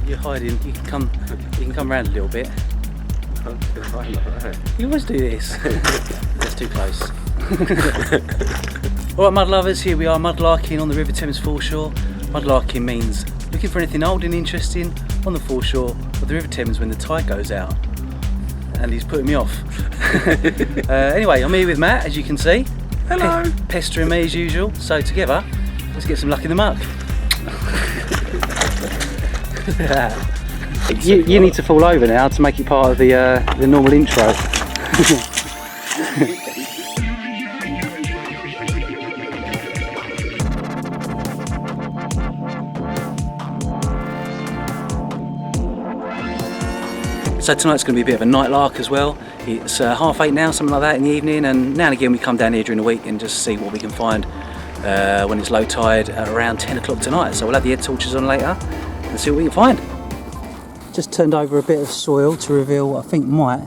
You're hiding. You can come round a little bit. You always do this. That's too close. Alright, mud lovers, here we are mudlarking on the River Thames Foreshore. Mudlarking means looking for anything old and interesting on the foreshore of the River Thames when the tide goes out. And he's putting me off. Anyway, I'm here with Matt, as you can see. Hello. Pestering me as usual. So together, let's get some luck in the muck. You need to fall over now to make it part of the normal intro. So tonight's going to be a bit of a night lark as well. It's 8:30 now, something like that in the evening, and now and again we come down here during the week and just see what we can find when it's low tide at around 10 o'clock tonight. So we'll have the head torches on later and see what we can find. Just turned over a bit of soil to reveal what I think might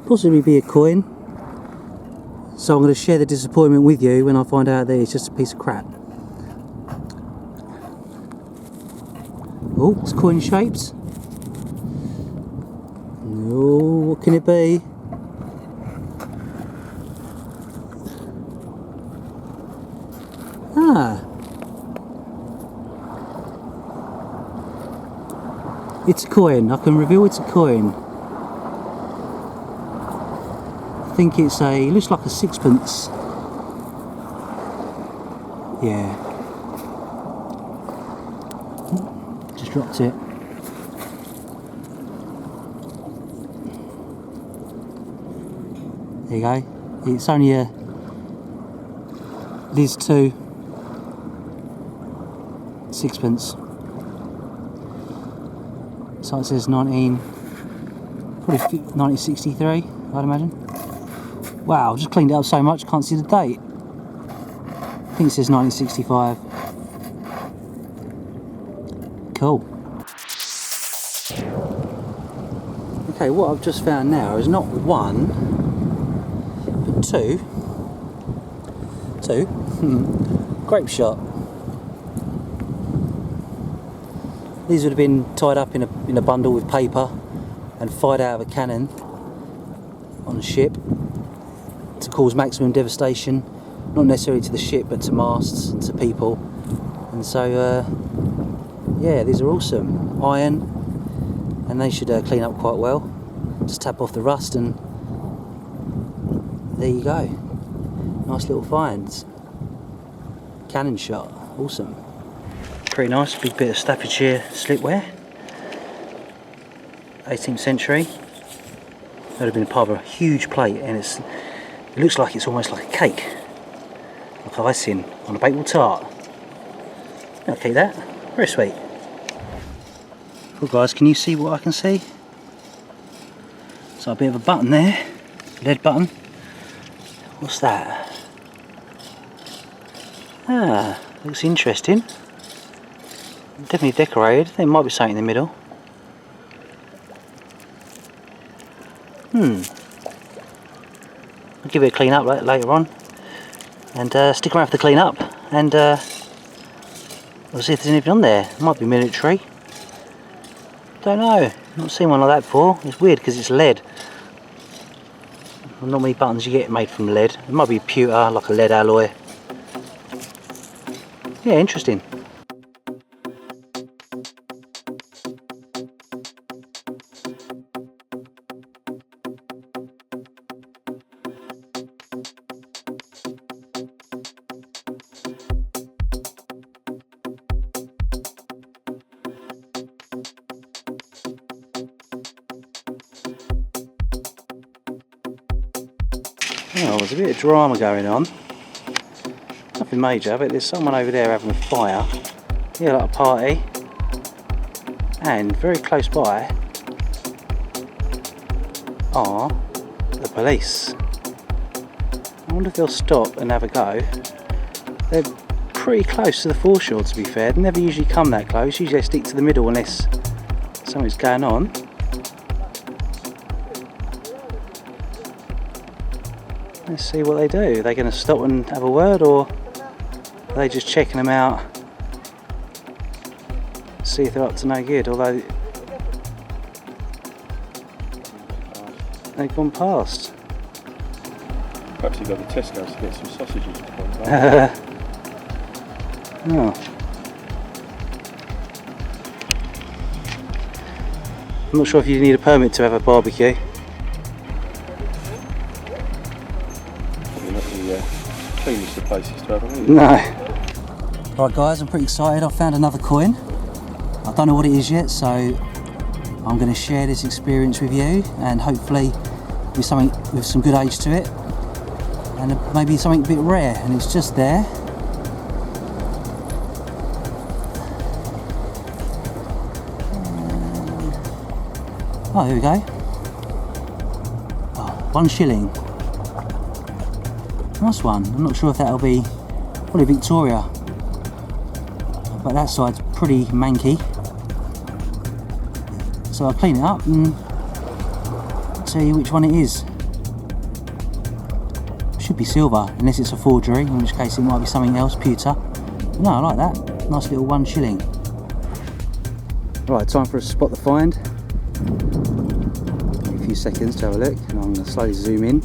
possibly be a coin. So I'm going to share the disappointment with you when I find out that it's just a piece of crap. Oh, it's coin shaped. Oh, what can it be? Ah. It's a coin. I can reveal it's a coin. I think it looks like a sixpence. Yeah. Just dropped it. There you go. It's only a Liz 2 sixpence. So it says 1963, I'd imagine. Wow, I've just cleaned it up so much, can't see the date. I think it says 1965. Cool. Okay, what I've just found now is not one, but two grape shot. These would have been tied up in a bundle with paper and fired out of a cannon on a ship to cause maximum devastation, not necessarily to the ship but to masts and to people. And so yeah, these are awesome. Iron, and they should clean up quite well. Just tap off the rust and there you go. Nice little finds. Cannon shot, awesome. Pretty nice, big bit of Staffordshire slipware. 18th century. That would have been part of a huge plate, and it looks like it's almost like a cake, like icing on a baked tart. I'll keep that. Very sweet. Well guys, can you see what I can see? So a bit of a button there, lead button. What's that? Ah, looks interesting. Definitely decorated. There might be something in the middle. I'll give it a clean up later on. And stick around for the clean up. And we'll see if there's anything on there. It might be military. Don't know. Not seen one like that before. It's weird because it's lead. Not many buttons you get made from lead. It might be pewter, like a lead alloy. Yeah, interesting. Well, there's a bit of drama going on. Nothing major, but there's someone over there having a fire. Yeah, like a party. And very close by are the police. I wonder if they'll stop and have a go. They're pretty close to the foreshore, to be fair. They never usually come that close. Usually they stick to the middle unless something's going on. Let's see what they do. Are they going to stop and have a word, or are they just checking them out See if they're up to no good, although they've gone past. Perhaps you got the Tesco's to get some sausages to come Oh. I'm not sure if you need a permit to have a barbecue. Probably not the cleanest of places to have them, is it? No. Right guys, I'm pretty excited. I've found another coin. I don't know what it is yet, so I'm going to share this experience with you, and hopefully with something with some good age to it, and maybe something a bit rare. And it's just there. Oh, here we go. Oh, 1 shilling. Nice one. I'm not sure if that'll be probably Victoria, but that side's pretty manky. So I'll clean it up and tell you which one it is. Should be silver, unless it's a forgery, in which case it might be something else, pewter. But no, I like that. Nice little 1 shilling. Right, time for us to spot the find. A few seconds to have a look, and I'm going to slowly zoom in.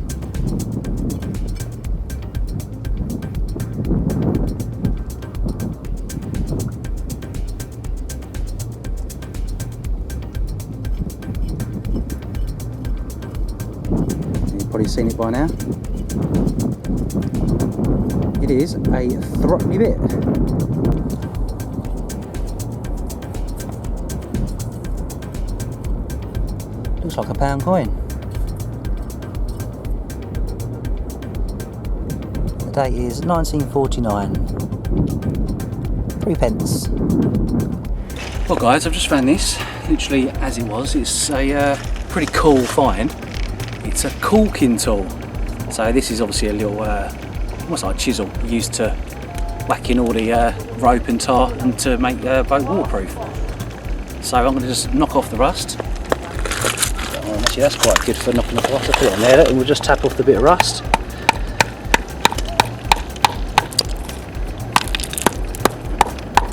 You've probably seen it by now. It is a threepenny bit. Looks like a £1 coin. The date is 1949. 3 pence. Well guys, I've just found this, literally as it was. It's a pretty cool find. It's a caulking tool. So this is obviously a little, what's like a chisel used to whack in all the rope and tar and to make the boat waterproof. So I'm going to just knock off the rust. Actually, that's quite good for knocking off the rust. I put it on there and we'll just tap off the bit of rust.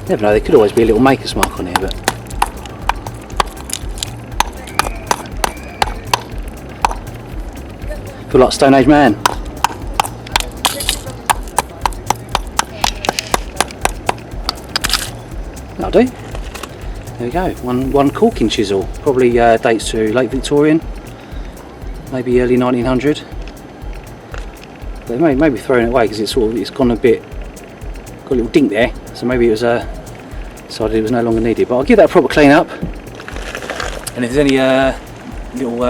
Never know, there could always be a little maker's mark on here, but I feel like a Stone Age man. That'll do. There we go. One caulking chisel. Probably dates to late Victorian, maybe early 1900. But maybe throwing it away because it's gone a bit, got a little dink there. So maybe it was decided it was no longer needed. But I'll give that a proper clean up. And if there's any little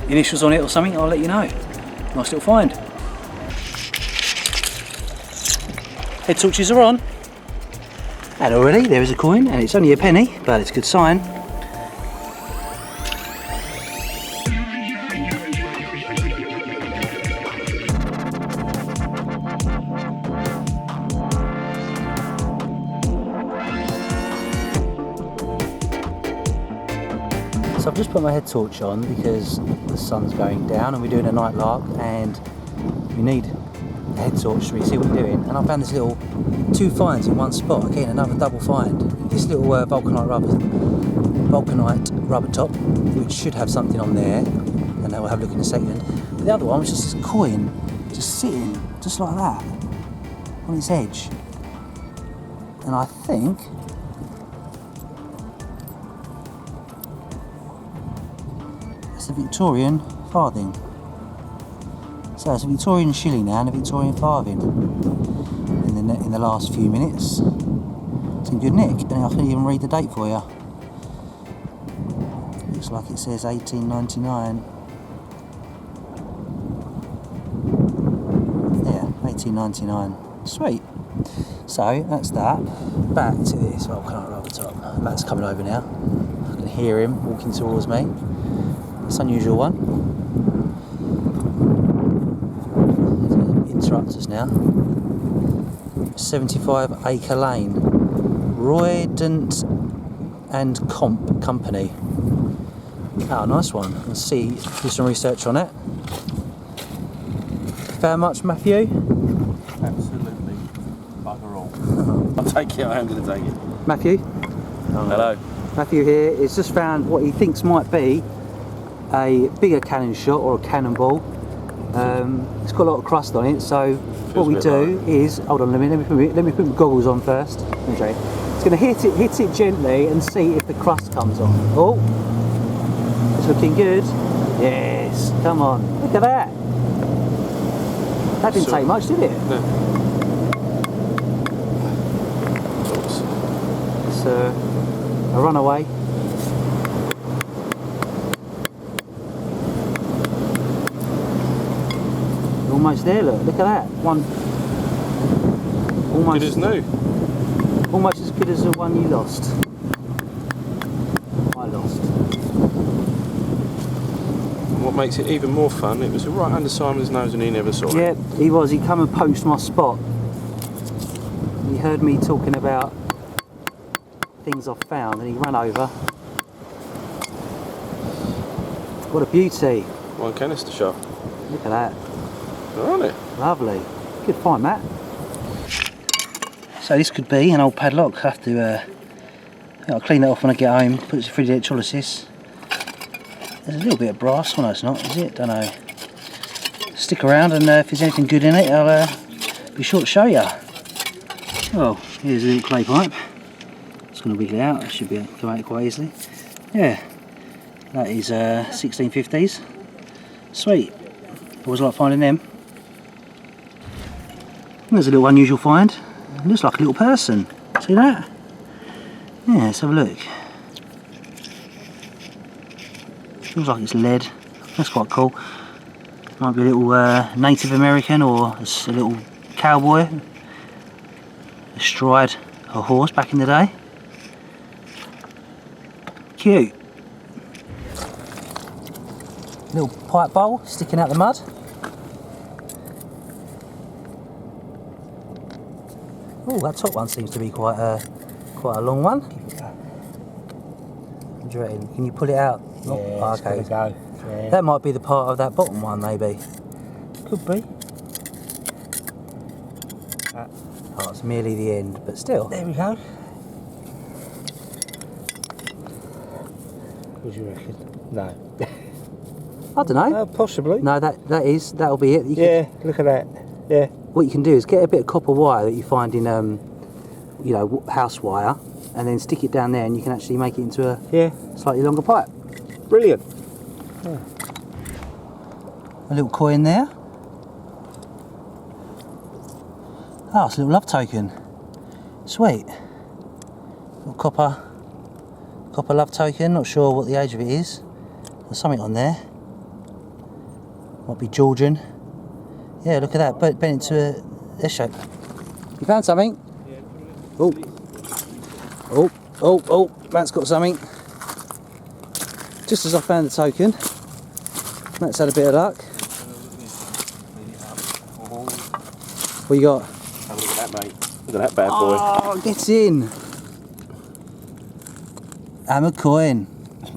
initials on it or something, I'll let you know. Nice little find. Head torches are on. And already there is a coin, and it's only a penny, but it's a good sign. So I've just put my head torch on because the sun's going down and we're doing a night lark, and you need a head torch to really see what you're doing. And I found this little 2 finds in one spot. Again, another double find. This little vulcanite rubber top, which should have something on there, and we'll have a look in a second. But the other one was just this coin, just sitting, just like that, on its edge. And I think it's a Victorian farthing. So it's a Victorian shilling now and a Victorian farthing in the last few minutes. It's in good nick, and I can even read the date for you. Looks like it says 1899. Yeah, 1899. Sweet. So that's that. Back to this volcanic rubber top. Matt's coming over now. I can hear him walking towards me. It's an unusual one. Interrupt us now. 75 Acre Lane, Roydent and Comp Company. Oh, nice one. Let's see, do some research on it. Found much, Matthew? Absolutely bugger all. I'll take it, I am going to take it. Matthew? Hello. Matthew here has just found what he thinks might be a bigger cannon shot or a cannonball. It's got a lot of crust on it, so what we do is, hold on, let me put my goggles on first. Okay. It's going to hit it gently and see if the crust comes on. Oh, it's looking good. Yes, come on, look at that. That didn't take much, did it? No. It's a runaway. Almost there, look at that. One almost Good as new. Almost as good as the one you lost. I lost. And what makes it even more fun, it was right under Simon's nose and he never saw it. Yeah, he was. He come and poached my spot. He heard me talking about things I've found and he ran over. What a beauty. One canister shot. Look at that. Aren't it? Lovely. Good find, Matt. So this could be an old padlock. I have to I'll clean that off when I get home. Put it through the electrolysis. There's a little bit of brass. Well, no, it's not, is it? Don't know. Stick around, and if there's anything good in it, I'll be sure to show you. Well, here's a little clay pipe. Just going to wiggle it out. It should come out quite easily. Yeah, that is 1650s. Sweet. Always like finding them. There's a little unusual find. It looks like a little person. See that? Yeah, let's have a look. Feels like it's lead. That's quite cool. Might be a little Native American or a little cowboy astride a horse back in the day. Cute. Little pipe bowl sticking out the mud. Oh, that top one seems to be quite a long one. What do you reckon? Can you pull it out? Yeah, oh, okay. Go. Yeah. That might be the part of that bottom one, maybe. Could be. Oh, it's merely the end, but still. There we go. What do you reckon? No. I don't know. Possibly. No, that'll be it. Look at that. Yeah. What you can do is get a bit of copper wire that you find in, you know, house wire, and then stick it down there, and you can actually make it into a slightly longer pipe. Brilliant. Yeah. A little coin there. Oh, it's a little love token. Sweet. Little copper love token. Not sure what the age of it is. There's something on there. Might be Georgian. Yeah, look at that. Bent into a S shape. You found something? Oh. Oh. Matt's got something. Just as I found the token. Matt's had a bit of luck. What you got? Have a look at that, mate. Look at that bad boy. Oh, get in. Hammer coin. It's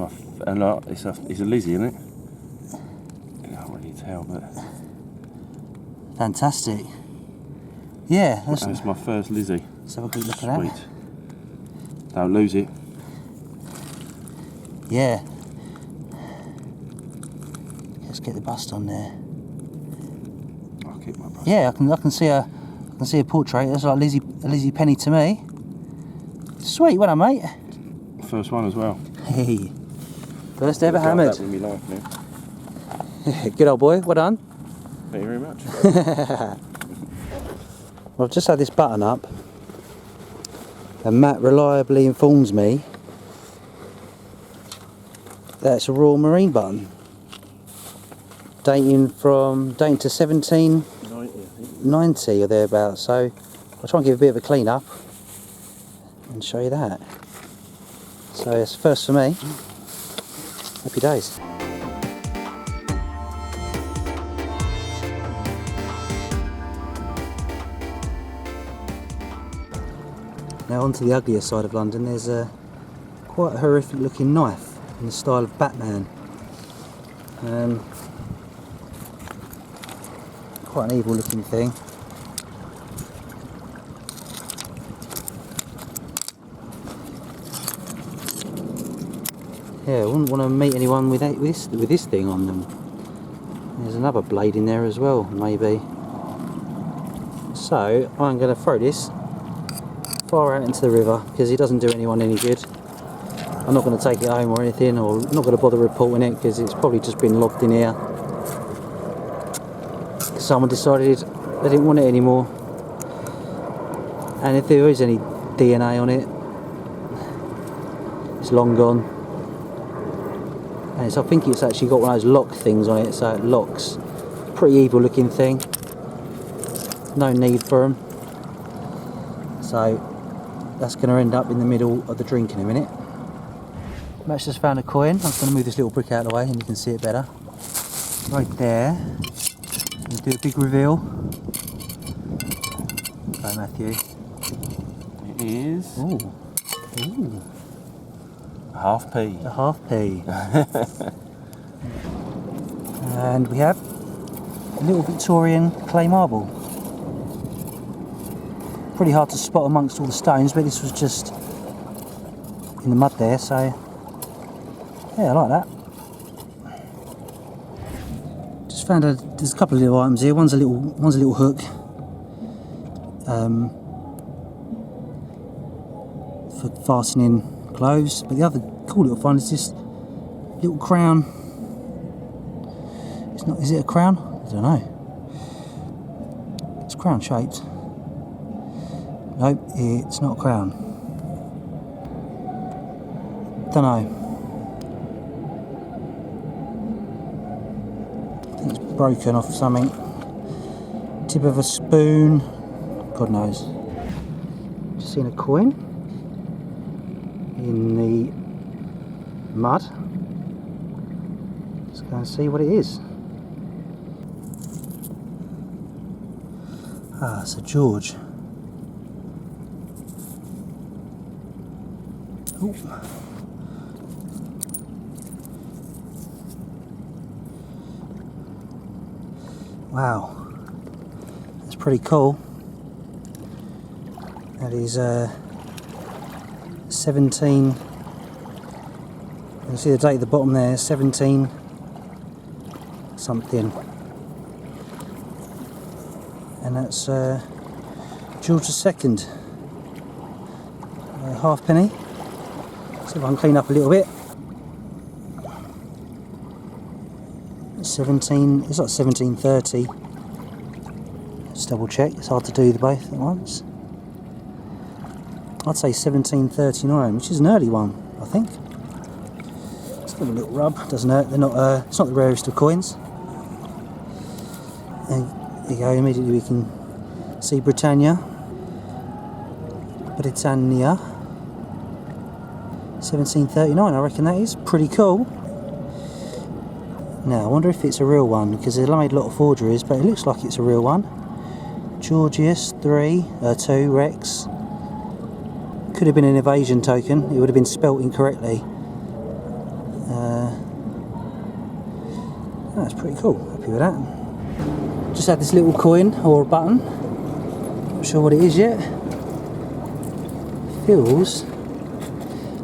it's a Lizzie, isn't it? I can't really tell, but Fantastic. Yeah, that's my first Lizzie. Let's have a quick look at Sweet. that. Don't lose it. Yeah. Let's get the bust on there. I'll keep my bust. Yeah, I can see a portrait. That's like Lizzie Penny to me. Sweet, well done, mate. First one as well. Hey, first ever hammered. That with me life now. Good old boy. Well done. Thank you very much. Well, I've just had this button up, and Matt reliably informs me that it's a Royal Marine button, dating to 1790 or thereabouts. So I'll try and give a bit of a clean up and show you that. So it's first for me. Happy days. Now onto the uglier side of London. There's quite a horrific looking knife in the style of Batman. Quite an evil looking thing. Yeah, I wouldn't want to meet anyone with this thing on them. There's another blade in there as well, maybe. So I'm going to throw this far out into the river because it doesn't do anyone any good. I'm not going to take it home or anything, or I'm not going to bother reporting it because it's probably just been lobbed in here. Someone decided they didn't want it anymore. And if there is any DNA on it, it's long gone. And I think it's actually got one of those lock things on it, so it locks. Pretty evil looking thing. No need for them. So that's going to end up in the middle of the drink in a minute. Matt's just found a coin. I'm going to move this little brick out of the way and you can see it better. Right there. Let's do a big reveal. Go Matthew. It is. Ooh. Ooh. Half P. A half P. And we have a little Victorian clay marble. Pretty hard to spot amongst all the stones, but this was just in the mud there, so yeah, I like that. Just found there's a couple of little items here. One's a little hook. For fastening clothes, but the other cool little find is this little crown. It's not. Is it a crown? I don't know. It's crown shaped. Nope, it's not a crown. Don't know. I think it's broken off something. Tip of a spoon. God knows. Just seen a coin in the mud. Let's go and see what it is. Ah, it's a George. Ooh. Wow, that's pretty cool. That is 17. You can see the date at the bottom there, 17 something. And that's George II. Halfpenny. See if I can clean up a little bit. 17, it's like 1730. Just double check, it's hard to do the both at once. I'd say 1739, which is an early one, I think. Let's give it a little rub, doesn't hurt. They're not, it's not the rarest of coins. And there you go, immediately we can see Britannia. 1739, I reckon that is pretty cool. Now, I wonder if it's a real one, because they've made a lot of forgeries, but it looks like it's a real one. Georgius 2 Rex. Could have been an evasion token, it would have been spelt incorrectly. That's pretty cool, happy with that. Just had this little coin, or a button. Not sure what it is yet. Feels...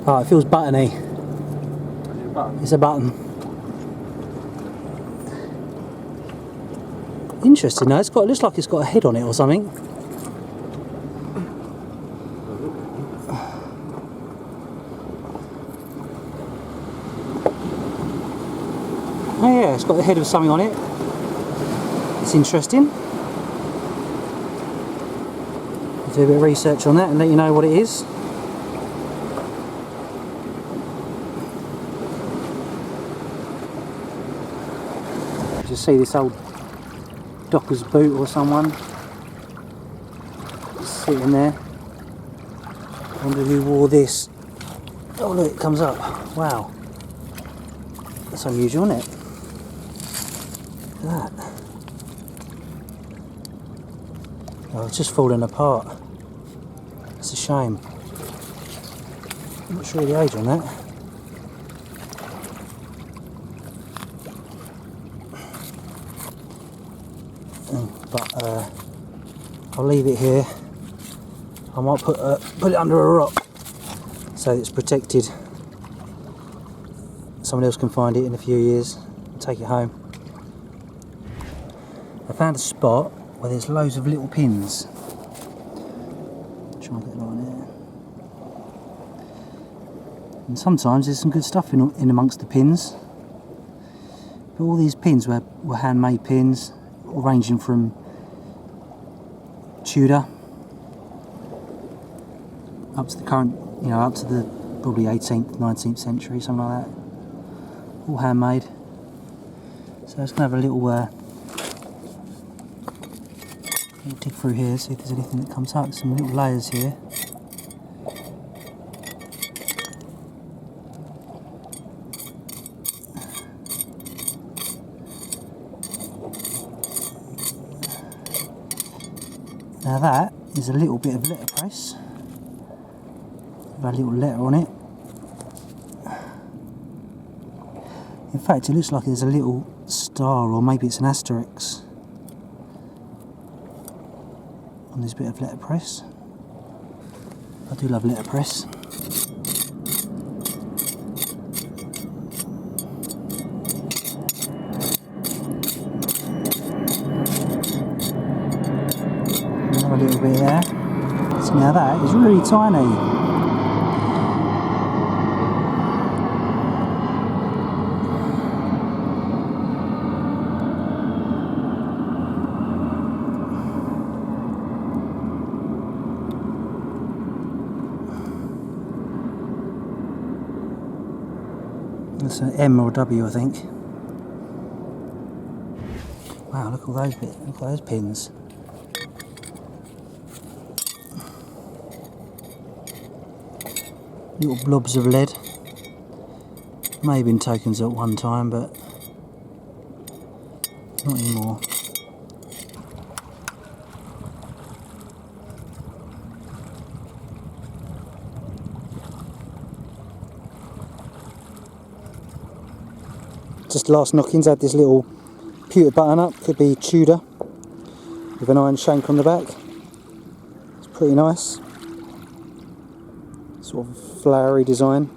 oh, it feels buttony. It's a button. Interesting, though. It looks like it's got a head on it or something. Oh yeah, it's got the head of something on it. It's interesting. I'll do a bit of research on that and let you know what it is. Just see this old docker's boot or someone sitting there. Wonder who wore this. Oh look, it comes up. Wow. That's unusual, isn't it? Look at that. Oh, it's just falling apart. It's a shame. I'm not sure of the age on that. But I'll leave it here. I might put it under a rock so it's protected someone else can find it in a few years and take it home. I found a spot where there's loads of little pins. Try and get a lot on there. And sometimes there's some good stuff in amongst the pins. But all these pins were handmade pins, all ranging from Tudor up to the current, you know, up to the probably 18th, 19th century, something like that. All handmade. So let's have a little dig through here, see if there's anything that comes up. Some little layers here. Now that is a little bit of letterpress. A little letter on it. In fact, it looks like there's a little star, or maybe it's an asterisk on this bit of letterpress. I do love letterpress. Another little bit there. So now that is really tiny. That's an M or a W, I think. Wow, look at all those bits, look at those pins. Little blobs of lead. May have been tokens at one time, but not anymore. Just last knockings, had this little pewter button up, could be Tudor, with an iron shank on the back. It's pretty nice. Sort of flowery design.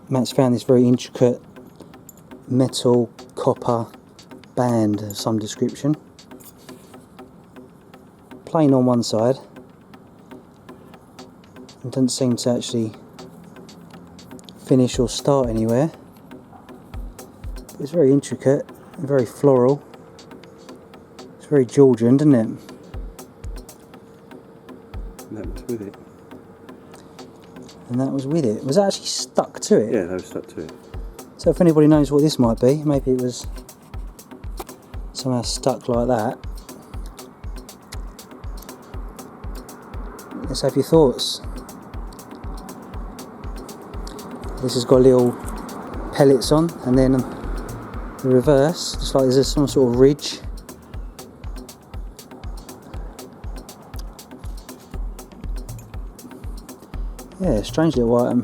Matt's found this very intricate metal copper band of some description. Plain on one side. It doesn't seem to actually finish or start anywhere. But it's very intricate and very floral. It's very Georgian, doesn't it? And that was with it. And that was with it. Was that actually stuck to it? Yeah, they were stuck to it. So if anybody knows what this might be, maybe it was somehow stuck like that. Let's have your thoughts. This has got little pellets on, and then the reverse, just like there's some sort of ridge. Yeah, strange little item.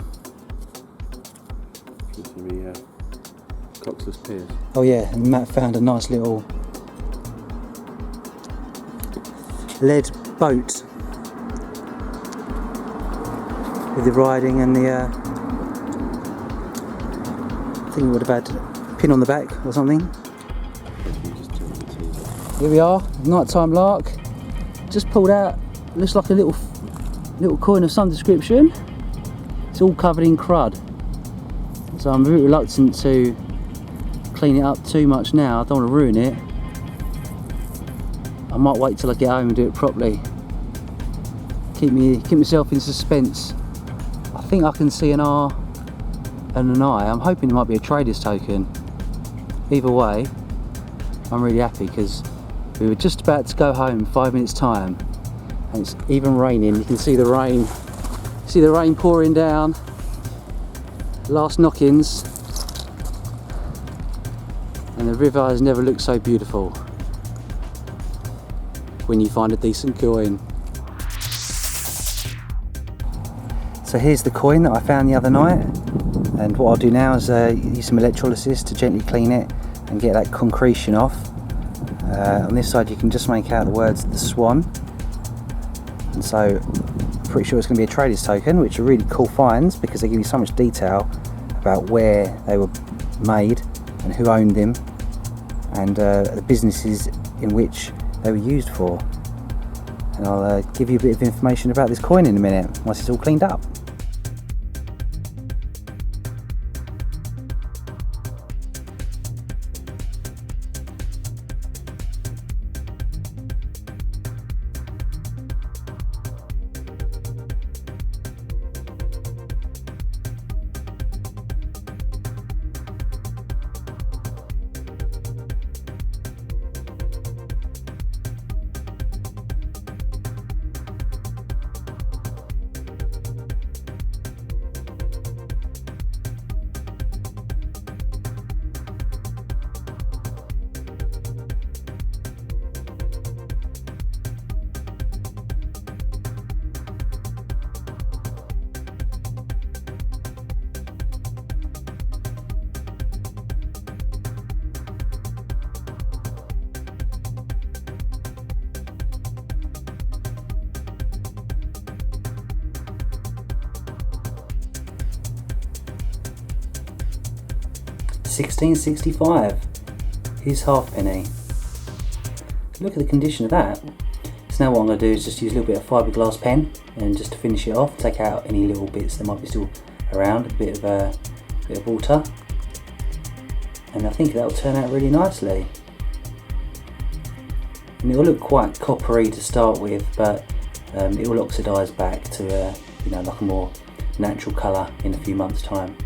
Seems to be coxless pears. Oh yeah, and Matt found a nice little lead boat with the riding and the I think it would have had a pin on the back or something. Here we are, nighttime lark. Just pulled out, looks like a little coin of some description. It's all covered in crud, so I'm a bit reluctant to clean it up too much now. I don't want to ruin it. I might wait till I get home and do it properly. Keep myself in suspense. I think I can see an R and an I. I'm hoping it might be a trader's token. Either way, I'm really happy because we were just about to go home in 5 minutes time, and it's even raining. You can see the rain. See the rain pouring down. Last knockings, and the river has never looked so beautiful when you find a decent coin. So here's the coin that I found the other night, and what I'll do now is use some electrolysis to gently clean it and get that concretion off. On this side you can just make out the words "The Swan," and so I'm pretty sure it's going to be a trader's token, which are really cool finds because they give you so much detail about where they were made and who owned them and the businesses in which they were used for. And I'll give you a bit of information about this coin in a minute once it's all cleaned up. £16.65, his halfpenny. Look at the condition of that. So now what I'm going to do is just use a little bit of fiberglass pen and just to finish it off, take out any little bits that might be still around, a bit of water, and I think that'll turn out really nicely. And it will look quite coppery to start with, but it will oxidise back to like a more natural colour in a few months' time.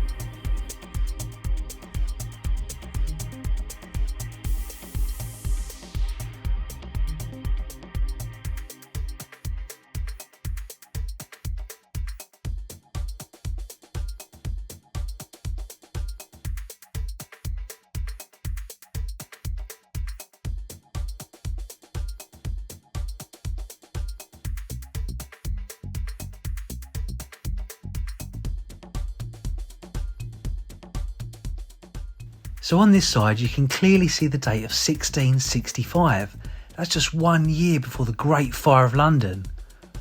So on this side you can clearly see the date of 1665. That's just 1 year before the Great Fire of London.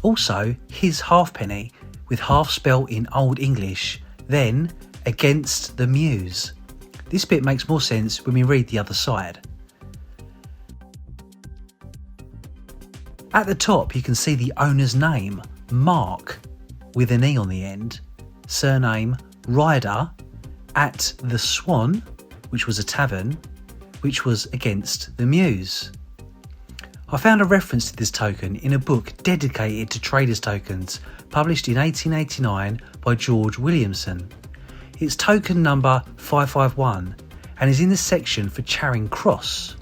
Also his halfpenny with half spelt in Old English, then against the Mews. This bit makes more sense when we read the other side. At the top you can see the owner's name, Mark, with an E on the end, surname Ryder, at the Swan, which was a tavern, which was against the Mews. I found a reference to this token in a book dedicated to traders' tokens, published in 1889 by George Williamson. It's token number 551 and is in the section for Charing Cross.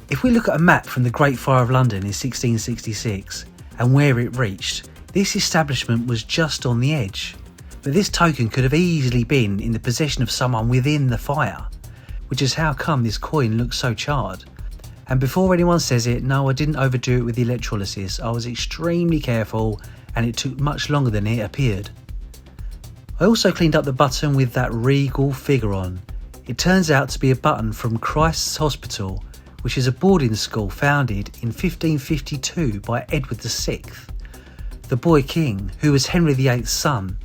If we look at a map from the Great Fire of London in 1666 and where it reached, this establishment was just on the edge. But this token could have easily been in the possession of someone within the fire, which is how come this coin looks so charred. And before anyone says it, no, I didn't overdo it with the electrolysis. I was extremely careful and it took much longer than it appeared. I also cleaned up the button with that regal figure on. It turns out to be a button from Christ's Hospital, which is a boarding school founded in 1552 by Edward VI, the boy king, who was Henry VIII's son,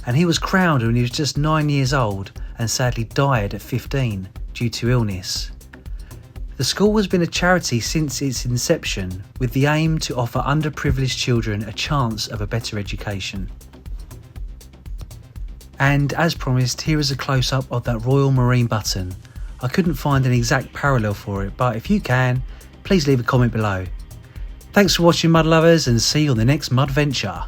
and he was crowned when he was just 9 years old and sadly died at 15 due to illness. The school has been a charity since its inception, with the aim to offer underprivileged children a chance of a better education. And as promised, here is a close-up of that Royal Marine button. I couldn't find an exact parallel for it, but if you can, please leave a comment below. Thanks for watching, mud lovers, and see you on the next mud venture.